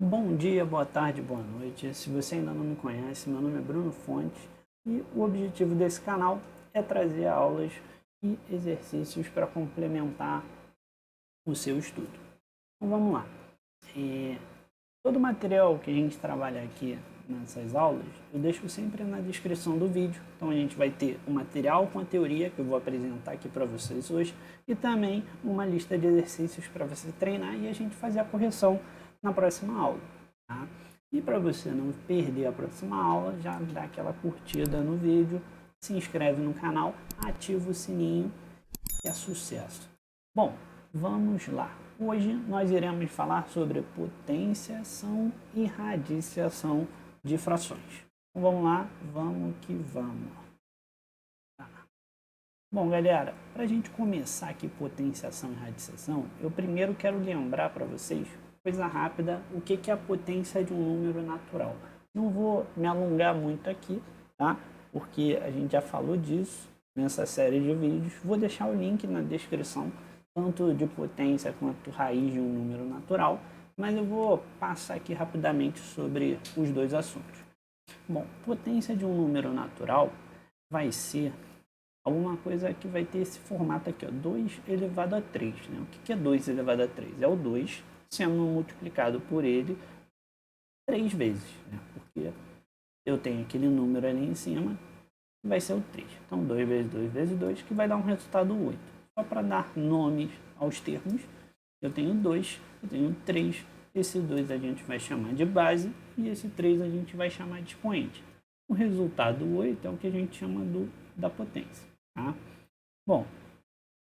Bom dia, boa tarde, boa noite. Se você ainda não me conhece, meu nome é Bruno Fontes e o objetivo desse canal é trazer aulas e exercícios para complementar o seu estudo. Então vamos lá. Todo o material que a gente trabalha aqui nessas aulas, eu deixo sempre na descrição do vídeo. Então a gente vai ter o material com a teoria que eu vou apresentar aqui para vocês hoje e também uma lista de exercícios para você treinar e a gente fazer a correção na próxima aula. Tá? E para você não perder a próxima aula, já dá aquela curtida no vídeo, se inscreve no canal, ativa o sininho e é sucesso. Bom, vamos lá. Hoje nós iremos falar sobre potenciação e radiciação de frações. Então vamos lá, vamos que vamos. Tá. Bom, galera, para a gente começar aqui potenciação e radiciação, eu primeiro quero lembrar para vocês, coisa rápida, o que é a potência de um número natural. Não vou me alongar muito aqui, tá? Porque a gente já falou disso nessa série de vídeos. Vou deixar o link na descrição, tanto de potência quanto raiz de um número natural, mas eu vou passar aqui rapidamente sobre os dois assuntos. Bom, potência de um número natural vai ser alguma coisa que vai ter esse formato aqui, ó, 2 elevado a 3. Né? O que é 2 elevado a 3? É o 2 sendo multiplicado por ele 3 vezes, né? Porque eu tenho aquele número ali em cima, que vai ser o 3. Então, 2 vezes 2 vezes 2, que vai dar um resultado 8. Só para dar nomes aos termos, eu tenho 2, eu tenho 3, esse 2 a gente vai chamar de base e esse 3 a gente vai chamar de expoente. O resultado 8 é o que a gente chama da potência. Tá? Bom,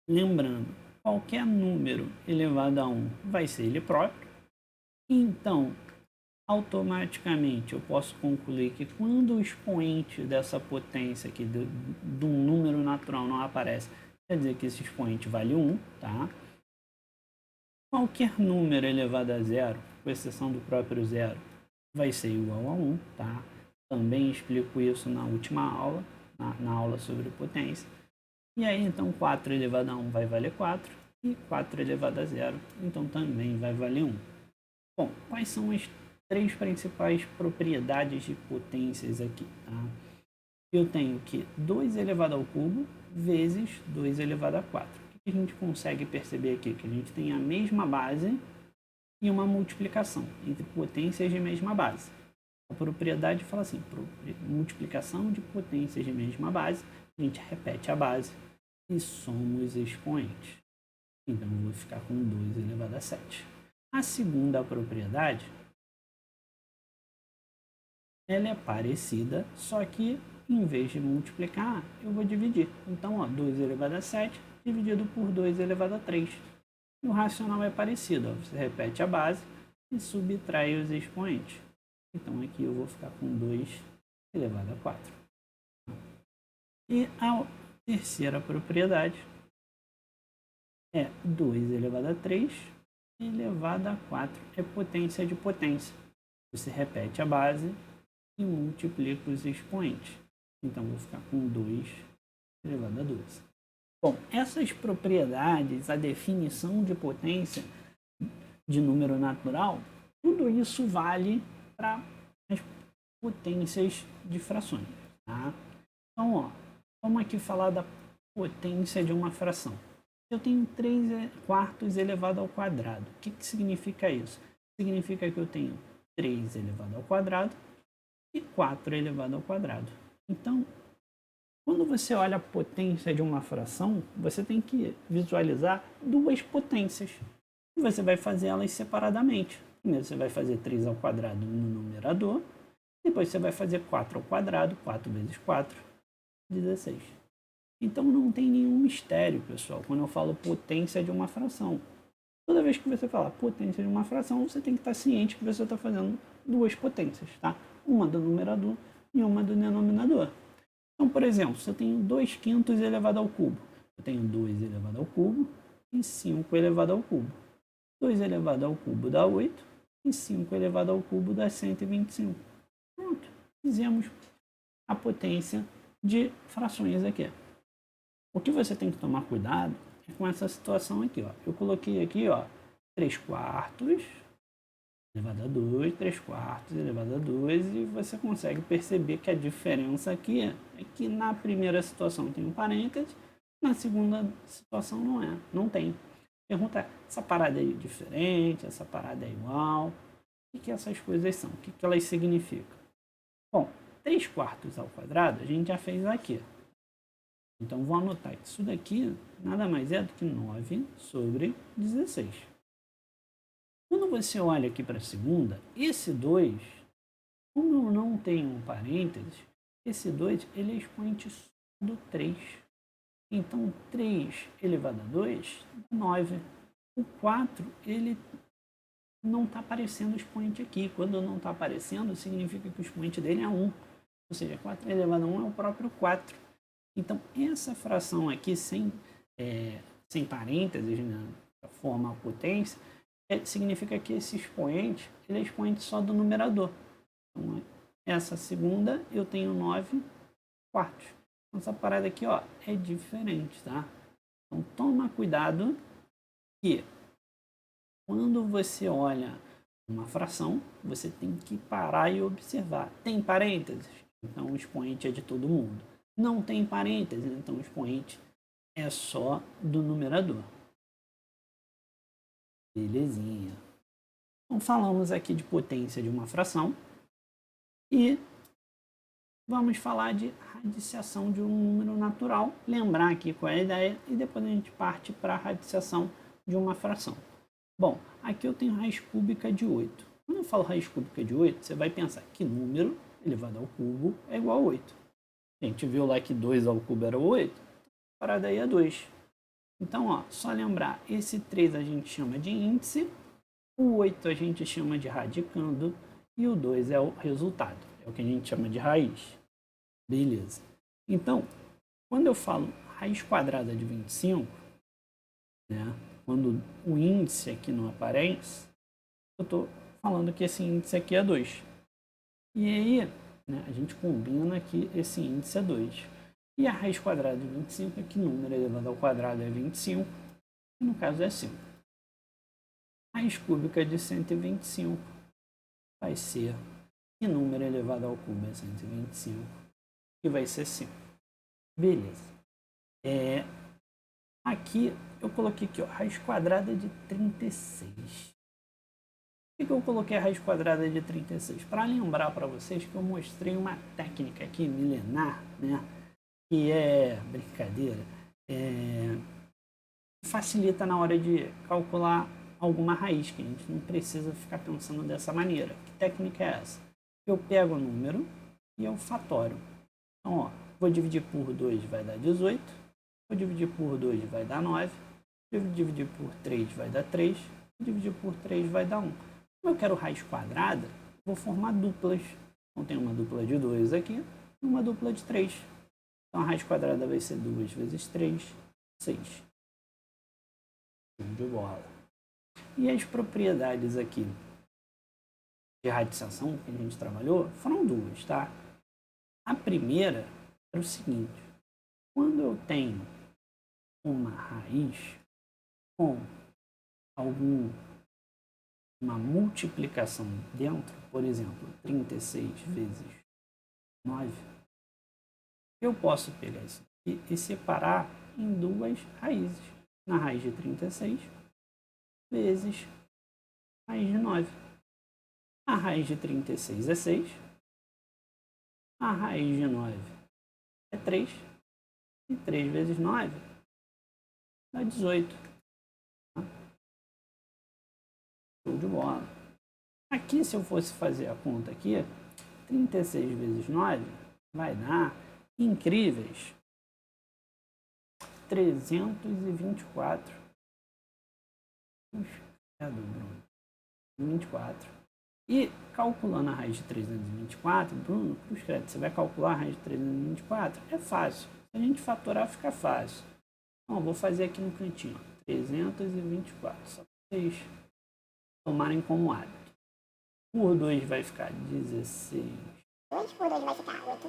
lembrando, qualquer número elevado a 1 vai ser ele próprio, então automaticamente eu posso concluir que quando o expoente dessa potência aqui de um número natural não aparece, quer dizer que esse expoente vale 1, tá? Qualquer número elevado a zero, com exceção do próprio zero, vai ser igual a 1, tá? Também explico isso na última aula, na aula sobre potência. E aí, então, 4 elevado a 1 vai valer 4 e 4 elevado a zero, então também vai valer 1. Bom, quais são as três principais propriedades de potências aqui? Tá? Eu tenho que 2 elevado ao cubo vezes 2 elevado a 4. O que a gente consegue perceber aqui? Que a gente tem a mesma base e uma multiplicação entre potências de mesma base. A propriedade fala assim, multiplicação de potências de mesma base, a gente repete a base e soma os expoentes. Então, eu vou ficar com 2 elevado a 7. A segunda propriedade, ela é parecida, só que em vez de multiplicar, eu vou dividir. Então, ó, 2 elevado a 7 dividido por 2 elevado a 3. E o racional é parecido, ó, você repete a base e subtrai os expoentes. Então, aqui eu vou ficar com 2 elevado a 4. E a terceira propriedade é 2 elevado a 3 elevado a 4. É potência de potência. Você repete a base e multiplica os expoentes. Então, vou ficar com 2 elevado a 12. Bom, essas propriedades, a definição de potência de número natural, tudo isso vale para as potências de frações. Tá? Então, ó, vamos aqui falar da potência de uma fração. Eu tenho 3 quartos elevado ao quadrado. O que significa isso? Significa que eu tenho 3 elevado ao quadrado e 4 elevado ao quadrado. Então, quando você olha a potência de uma fração, você tem que visualizar duas potências. E você vai fazer elas separadamente. Primeiro você vai fazer 3 ao quadrado no numerador, depois você vai fazer 4 ao quadrado, 4 vezes 4, 16. Então não tem nenhum mistério, pessoal, quando eu falo potência de uma fração. Toda vez que você falar potência de uma fração, você tem que estar ciente que você está fazendo duas potências, tá? Uma do numerador e uma do denominador. Então, por exemplo, se eu tenho 2 quintos elevado ao cubo, eu tenho 2 elevado ao cubo e 5 elevado ao cubo. 2 elevado ao cubo dá 8 e 5 elevado ao cubo dá 125. Pronto, fizemos a potência de frações aqui. O que você tem que tomar cuidado é com essa situação aqui, ó. Eu coloquei aqui, ó, 3 quartos elevado a 2, 3 quartos elevado a 2, e você consegue perceber que a diferença aqui é que na primeira situação tem um parênteses, na segunda situação não tem. Pergunta, essa parada é diferente, essa parada é igual? O que essas coisas são? O que elas significam? Bom, 3 quartos ao quadrado a gente já fez aqui. Então, vou anotar que isso daqui nada mais é do que 9 sobre 16. Quando você olha aqui para a segunda, esse 2, como eu não tenho um parênteses, esse 2 ele é expoente do 3. Então, 3 elevado a 2 dá 9. O 4, ele não está aparecendo o expoente aqui. Quando não está aparecendo, significa que o expoente dele é 1. Ou seja, 4 elevado a 1 é o próprio 4. Então, essa fração aqui, sem parênteses, né, da forma a potência, significa que esse expoente, ele é expoente só do numerador. Então, essa segunda, eu tenho 9 quartos. Então, essa parada aqui, ó, é diferente, tá? Então, toma cuidado que quando você olha uma fração, você tem que parar e observar. Tem parênteses? Então, o expoente é de todo mundo. Não tem parênteses, então o expoente é só do numerador. Belezinha. Então, falamos aqui de potência de uma fração e vamos falar de radiciação de um número natural. Lembrar aqui qual é a ideia e depois a gente parte para a radiciação de uma fração. Bom, aqui eu tenho raiz cúbica de 8. Quando eu falo raiz cúbica de 8, você vai pensar que número elevado ao cubo é igual a 8. A gente viu lá que 2 ao cubo era 8. A parada aí é 2. Então, ó, só lembrar, esse 3 a gente chama de índice, o 8 a gente chama de radicando e o 2 é o resultado. É o que a gente chama de raiz. Beleza. Então, quando eu falo raiz quadrada de 25, né, quando o índice aqui não aparece, eu estou falando que esse índice aqui é 2. E aí, né, a gente combina que esse índice é 2. E a raiz quadrada de 25 é que número elevado ao quadrado é 25, e no caso é 5. Raiz cúbica de 125 vai ser que número elevado ao cubo é 125, que vai ser 5. Beleza. Aqui eu coloquei aqui, ó, raiz quadrada de 36. Por que eu coloquei a raiz quadrada de 36? Para lembrar para vocês que eu mostrei uma técnica aqui milenar, né, que é brincadeira, facilita na hora de calcular alguma raiz, que a gente não precisa ficar pensando dessa maneira. Que técnica é essa? Eu pego o número e eu fatório. Então, ó, vou dividir por 2 vai dar 18, vou dividir por 2 vai dar 9, vou dividir por 3 vai dar 3, vou dividir por 3 vai dar 1. Como eu quero raiz quadrada, vou formar duplas. Então, tem uma dupla de 2 aqui e uma dupla de 3. Então, a raiz quadrada vai ser 2 vezes 3, 6. De bola. E as propriedades aqui de radiciação que a gente trabalhou foram duas, tá? A primeira é o seguinte: quando eu tenho uma raiz com uma multiplicação dentro, por exemplo, 36 vezes 9, eu posso pegar isso aqui e separar em duas raízes. Na raiz de 36 vezes raiz de 9. A raiz de 36 é 6. A raiz de 9 é 3. E 3 vezes 9 dá 18. Show de bola. Aqui, se eu fosse fazer a conta aqui, 36 vezes 9 vai dar incríveis 324. Puxa, Bruno. 24. E calculando a raiz de 324, Bruno, cruz credo, você vai calcular a raiz de 324? É fácil. Se a gente fatorar, fica fácil. Então, vou fazer aqui no cantinho, 324. Só para vocês tomarem como hábito. Por 2 vai ficar 16. 2, por 2 vai ficar 8,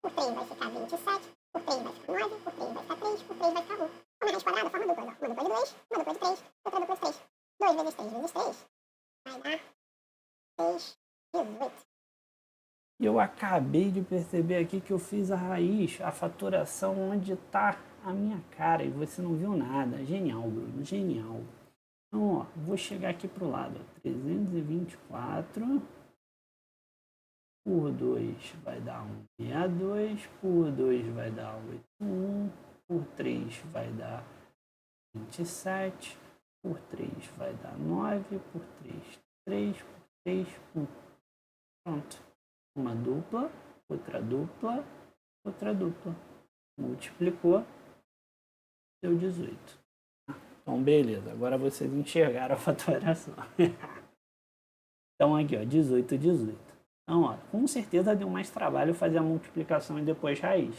por 3 vai ficar 27, por 3 vai ficar 9, por 3 vai ficar 3, por 3 vai ficar 1. Como é raiz quadrada, forma dupla. Uma dupla de 2, uma dupla de 3, outra dupla de 3. 2 vezes 3 vezes 3 vai dar 6, 18. Eu acabei de perceber aqui que eu fiz a raiz, a fatoração onde está a minha cara e você não viu nada. Genial, Bruno, genial. Então, ó, vou chegar aqui para o lado. 324 por 2 vai dar 162, por 2 vai dar 81, por 3 vai dar 27, por 3 vai dar 9, por 3, 3, por 3, 1. Pronto. Uma dupla, outra dupla, outra dupla. Multiplicou, deu 18. Então, beleza. Agora vocês enxergaram a fatoração. Então, aqui, ó, 18, 18. Então, ó, com certeza deu mais trabalho fazer a multiplicação e depois raiz.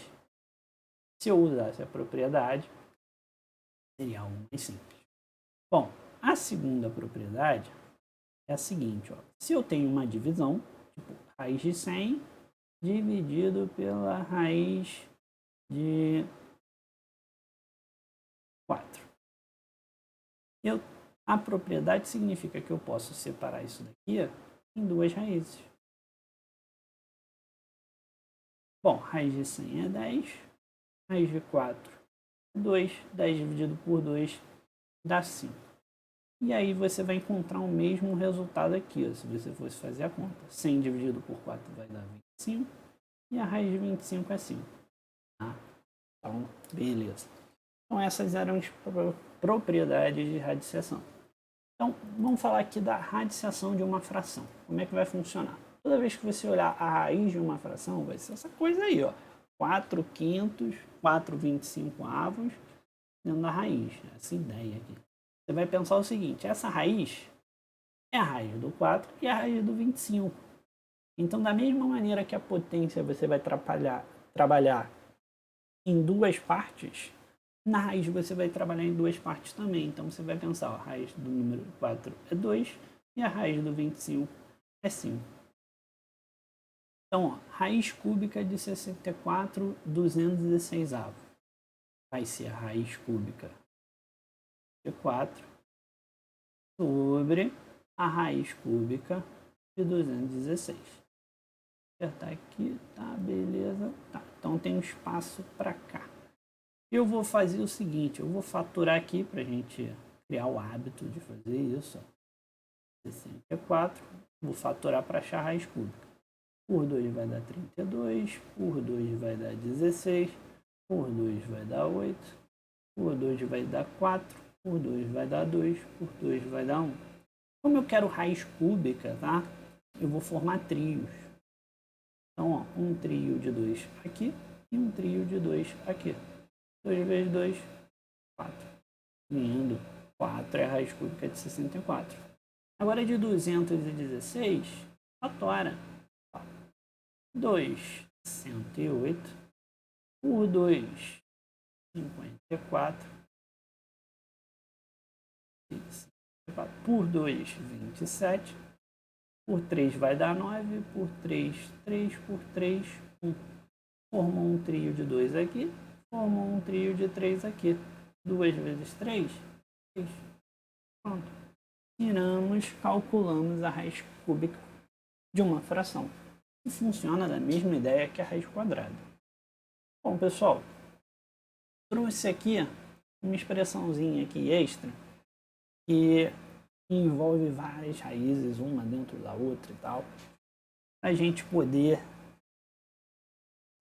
Se eu usasse a propriedade, seria algo mais simples. Bom, a segunda propriedade é a seguinte, ó. Se eu tenho uma divisão, tipo, raiz de 100 dividido pela raiz de 4. A propriedade significa que eu posso separar isso daqui em duas raízes. Bom, raiz de 100 é 10, raiz de 4 é 2, 10 dividido por 2 dá 5. E aí você vai encontrar o mesmo resultado aqui, ó, se você fosse fazer a conta. 100 dividido por 4 vai dar 25 e a raiz de 25 é 5. Tá? Então, beleza. Então essas eram as propriedades de radiciação. Então, vamos falar aqui da radiciação de uma fração. Como é que vai funcionar? Toda vez que você olhar a raiz de uma fração, vai ser essa coisa aí, ó. 4 quintos, 4/25 dentro da raiz. Essa ideia aqui. Você vai pensar o seguinte, essa raiz é a raiz do 4 e a raiz do 25. Então, da mesma maneira que a potência você vai trabalhar em duas partes, na raiz você vai trabalhar em duas partes também. Então, você vai pensar, ó, a raiz do número 4 é 2 e a raiz do 25 é 5. Então, ó, raiz cúbica de 64/216. Vai ser a raiz cúbica de 4 sobre a raiz cúbica de 216. Vou apertar aqui, tá, beleza. Tá, então tem um espaço para cá. Eu vou fazer o seguinte, eu vou fatorar aqui para a gente criar o hábito de fazer isso. 64, vou fatorar para achar a raiz cúbica. Por 2 vai dar 32, por 2 vai dar 16, por 2 vai dar 8, por 2 vai dar 4, por 2 vai dar 2, por 2 vai dar 1. Como eu quero raiz cúbica, tá? Eu vou formar trios. Então, ó, um trio de 2 aqui e um trio de 2 aqui. 2 vezes 2, 4. Lindo. 4 é a raiz cúbica de 64. Agora de 216, fatora. 2, 108. Por 2, 54. Por 2, 27. Por 3 vai dar 9. Por 3, 3. Por 3, 1. Formou um trio de 2 aqui. Formou um trio de 3 aqui. 2 vezes 3, 3. Pronto. Tiramos, calculamos a raiz cúbica de uma fração. E funciona da mesma ideia que a raiz quadrada. Bom, pessoal, trouxe aqui uma expressãozinha aqui extra que envolve várias raízes, uma dentro da outra e tal, para a gente poder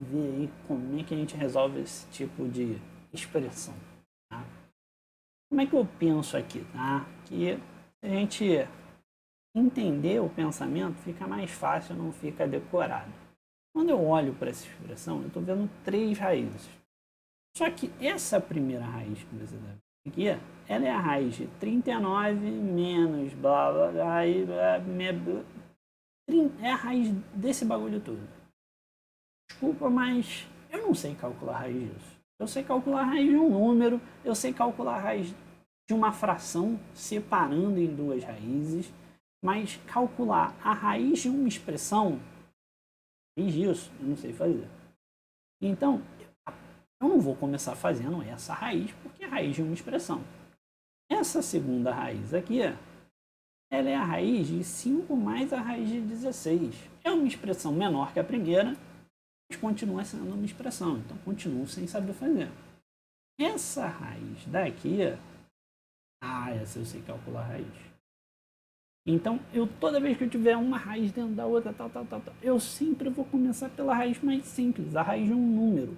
ver aí como é que a gente resolve esse tipo de expressão. Tá? Como é que eu penso aqui? Tá? Que a gente entender o pensamento fica mais fácil, não fica decorado. Quando eu olho para essa expressão, eu estou vendo 3 raízes. Só que essa primeira raiz que você deve ver aqui, ela é a raiz de 39 menos blá blá blá, é a raiz desse bagulho todo. Desculpa, mas eu não sei calcular a raiz disso. Eu sei calcular a raiz de um número, eu sei calcular a raiz de uma fração separando em duas raízes, mas calcular a raiz de uma expressão, raiz disso, eu não sei fazer. Então, eu não vou começar fazendo essa raiz, porque é a raiz de uma expressão. Essa segunda raiz aqui, ela é a raiz de 5 mais a raiz de 16. É uma expressão menor que a primeira, mas continua sendo uma expressão, então continuo sem saber fazer. Essa raiz daqui, essa eu sei calcular a raiz. Então, toda vez que eu tiver uma raiz dentro da outra, eu sempre vou começar pela raiz mais simples, a raiz de um número.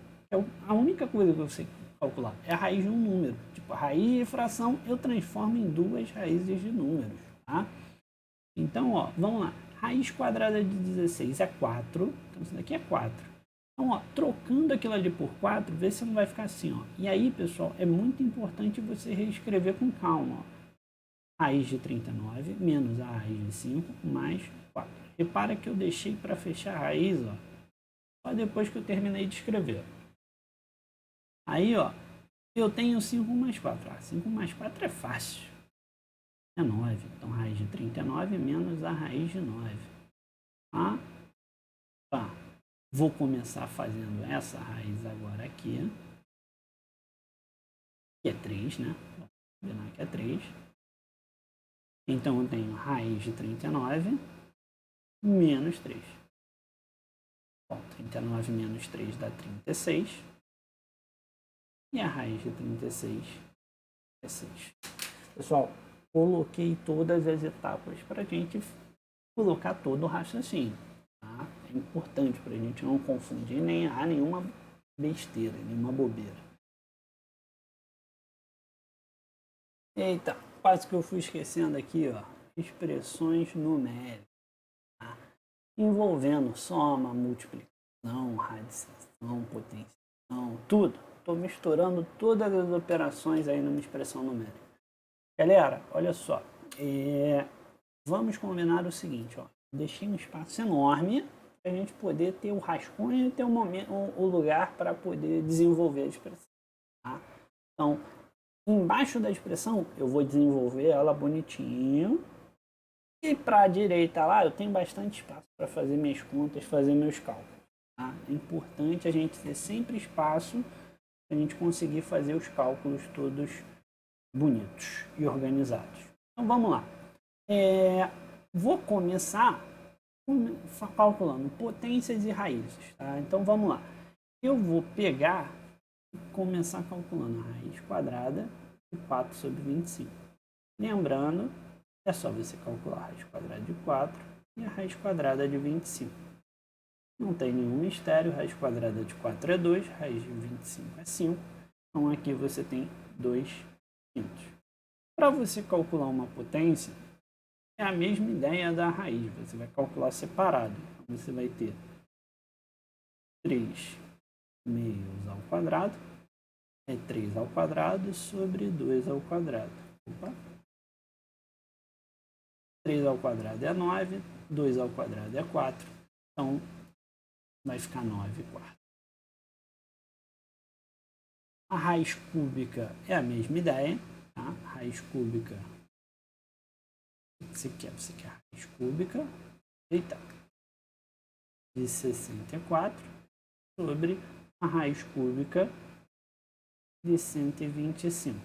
A única coisa que eu sei calcular é a raiz de um número. Tipo, a raiz de fração eu transformo em duas raízes de números, tá? Então, vamos lá. Raiz quadrada de 16 é 4. Então, isso daqui é 4. Então, trocando aquilo ali por 4, vê se não vai ficar assim, E aí, pessoal, é muito importante você reescrever com calma, Raiz de 39 menos a raiz de 5 mais 4. Repara que eu deixei para fechar a raiz, só depois que eu terminei de escrever. Aí, eu tenho 5 mais 4. 5 mais 4 é fácil. É 9. Então, raiz de 39 menos a raiz de 9. Vou começar fazendo essa raiz agora aqui. Que é 3, né? Vou combinar que é 3. Então, eu tenho raiz de 39 menos 3. Bom, 39 menos 3 dá 36. E a raiz de 36 é 6. Pessoal, coloquei todas as etapas para a gente colocar todo o raciocínio. Tá? É importante para a gente não confundir nem errar nenhuma besteira, nenhuma bobeira. Eita, quase que eu fui esquecendo aqui, expressões numéricas. Tá? Envolvendo soma, multiplicação, radicação, potenciação, tudo. Estou misturando todas as operações aí numa expressão numérica. Galera, olha só. Vamos combinar o seguinte, Deixei um espaço enorme para a gente poder ter o rascunho e ter o lugar para poder desenvolver a expressão. Tá? Então, embaixo da expressão, eu vou desenvolver ela bonitinho. E para a direita lá, eu tenho bastante espaço para fazer minhas contas, fazer meus cálculos. Tá? É importante a gente ter sempre espaço para a gente conseguir fazer os cálculos todos bonitos e organizados. Então vamos lá. Vou começar calculando potências e raízes. Tá? Então vamos lá. Eu vou pegar e começar calculando a raiz quadrada de 4 sobre 25. Lembrando, é só você calcular a raiz quadrada de 4 e a raiz quadrada de 25. Não tem nenhum mistério, raiz quadrada de 4 é 2, raiz de 25 é 5. Então aqui você tem 2 quintos. Para você calcular uma potência, é a mesma ideia da raiz. Você vai calcular separado. Então você vai ter 3 meios ao quadrado, é 3 ao quadrado sobre 2 ao quadrado. 3 ao quadrado é 9, 2 ao quadrado é 4. Então, vai ficar 9 quartos. A raiz cúbica é a mesma ideia. Tá? Raiz cúbica. O que você quer? Você quer a raiz cúbica. Eita. De 64 sobre a raiz cúbica de 125.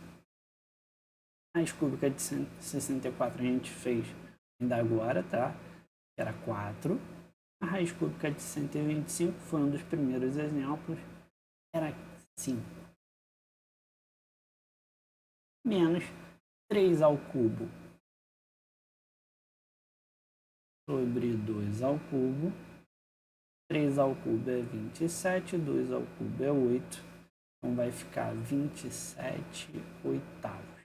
A raiz cúbica de 64 a gente fez ainda agora, tá? Era 4. A raiz cúbica de 125 foi um dos primeiros exemplos. Era 5. Menos 3 ao cubo sobre 2 ao cubo. 3 ao cubo é 27, 2 ao cubo é 8. Então vai ficar 27 oitavos.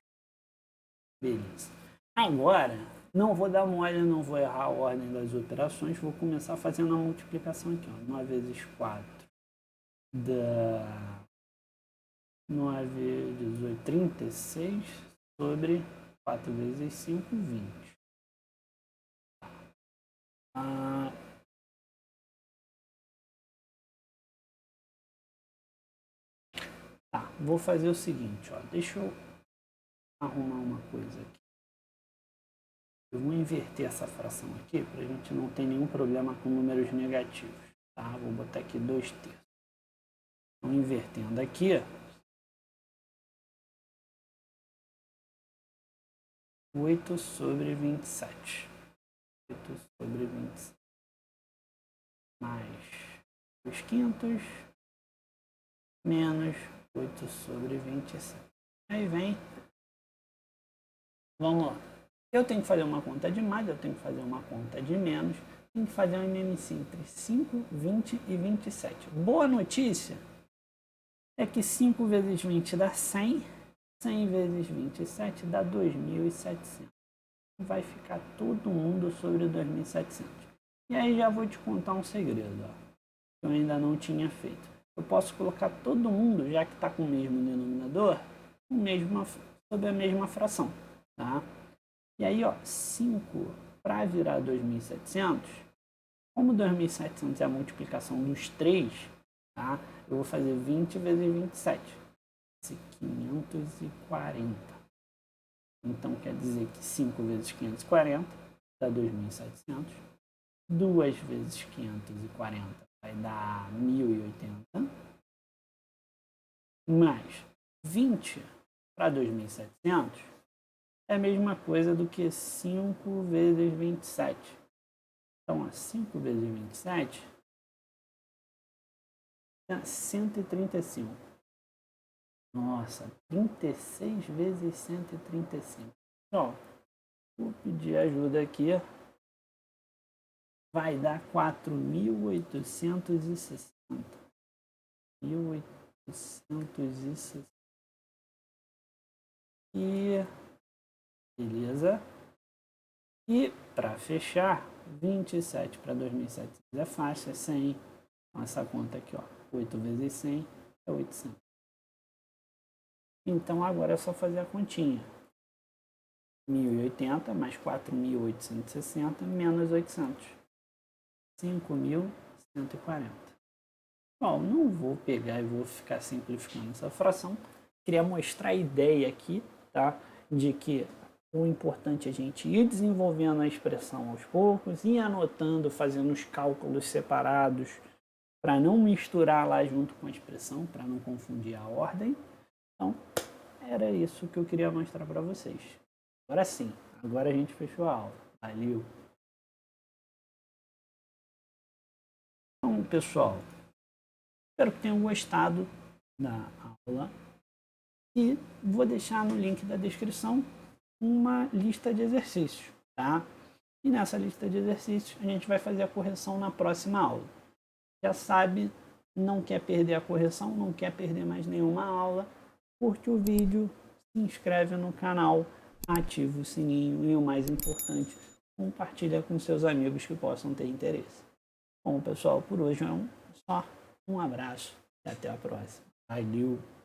Beleza. Agora, não vou dar mole, não vou errar a ordem das operações. Vou começar fazendo a multiplicação aqui. 9 vezes 4 dá 9, 18, 36 sobre 4 vezes 5, 20. Vou fazer o seguinte, deixa eu arrumar uma coisa aqui. Eu vou inverter essa fração aqui para a gente não ter nenhum problema com números negativos. Tá? Vou botar aqui 2/3. Então, invertendo aqui, 8 sobre 27. 8 sobre 27. Mais 2 quintos. Menos 8 sobre 27. Aí vem. Vamos lá. Eu tenho que fazer uma conta de mais, eu tenho que fazer uma conta de menos. Tenho que fazer um MMC entre 5, 20 e 27. Boa notícia é que 5 vezes 20 dá 100. 100 vezes 27 dá 2.700. Vai ficar todo mundo sobre 2.700. E aí já vou te contar um segredo, ó, que eu ainda não tinha feito. Eu posso colocar todo mundo, já que está com o mesmo denominador, sobre a mesma fração. Tá? E aí, ó, 5 para virar 2.700, como 2.700 é a multiplicação dos 3, tá? Eu vou fazer 20 vezes 27. 540. Então, quer dizer que 5 vezes 540 dá 2.700. 2 vezes 540 vai dar 1.080. Mais 20 para 2.700 é a mesma coisa do que 5 vezes 27. Então, 5 vezes 27 dá 135. Nossa, 36 vezes 135. Ó, vou pedir ajuda aqui. Vai dar 4.860. 1.860. E beleza. E para fechar, 27 para 2.700 é fácil, é 100. Essa conta aqui, ó, 8 vezes 100 é 800. Então agora é só fazer a continha. 1.080 mais 4.860 menos 800. 5.140. Bom, não vou pegar e vou ficar simplificando essa fração. Queria mostrar a ideia aqui, tá? De que o importante é a gente ir desenvolvendo a expressão aos poucos, ir anotando, fazendo os cálculos separados, para não misturar lá junto com a expressão, para não confundir a ordem. Então, era isso que eu queria mostrar para vocês. Agora sim, agora a gente fechou a aula. Valeu! Então, pessoal, espero que tenham gostado da aula e vou deixar no link da descrição uma lista de exercícios, tá? E nessa lista de exercícios a gente vai fazer a correção na próxima aula. Já sabe, não quer perder a correção, não quer perder mais nenhuma aula, curte o vídeo, se inscreve no canal, ativa o sininho e o mais importante, compartilha com seus amigos que possam ter interesse. Bom, pessoal, por hoje é só um abraço e até a próxima. Valeu!